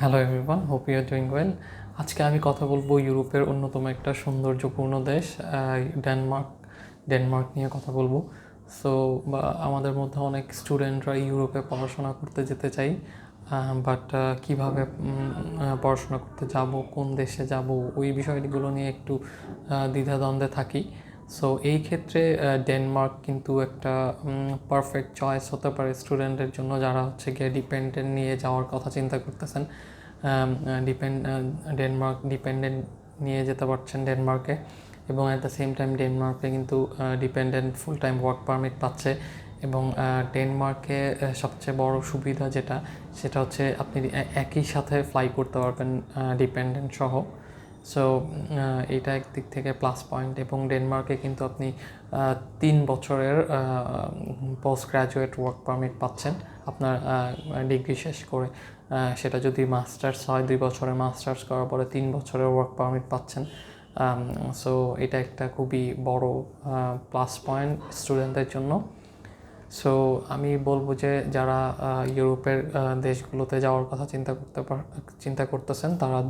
Hello everyone, hope you are doing well. আজকে আমি কথা বলবো ইউরোপের অন্যতম একটা সৌন্দর্যপূর্ণ দেশ ডেনমার্ক নিয়ে কথা বলবো। সো আমাদের মধ্যে অনেক স্টুডেন্টরা ইউরোপে পড়াশোনা করতে যেতে চাই, বাট কীভাবে পড়াশোনা করতে যাব, কোন দেশে যাব, ওই বিষয়গুলো নিয়ে একটু দ্বিধাদ্বন্দ্বে থাকি। সো এই ক্ষেত্রে ডেনমার্ক কিন্তু একটা পারফেক্ট চয়েস হতে পারে স্টুডেন্টের জন্য, যারা হচ্ছে গিয়ে ডিপেন্ডেন্ট নিয়ে যাওয়ার কথা চিন্তা করতেছেন। ডিপেন্ডেন্ট নিয়ে যেতে পারছেন ডেনমার্কে, এবং অ্যাট দ্য সেম টাইম ডেনমার্কে কিন্তু dependent full time work permit পাচ্ছে। এবং ডেনমার্কে সবচেয়ে বড় সুবিধা সেটা হচ্ছে আপনি একই সাথে ফ্লাই করতে পারবেন ডিপেন্ডেন্ট সহ। সো এটা একদিক থেকে প্লাস পয়েন্ট। এবং ডেনমার্কে কিন্তু আপনি 3 বছরের পোস্ট গ্র্যাজুয়েট ওয়ার্ক পারমিট পাচ্ছেন আপনার ডিগ্রি শেষ করে। সেটা যদি মাস্টার্স হয়, 2 বছরের মাস্টার্স করার পরে 3 বছরের ওয়ার্ক পারমিট পাচ্ছেন। সো এটা একটা খুবই বড় প্লাস পয়েন্ট স্টুডেন্টদের জন্য। সো আমি বলবো যে যারা ইউরোপের দেশগুলোতে যাওয়ার কথা চিন্তা করতেছেন, তারা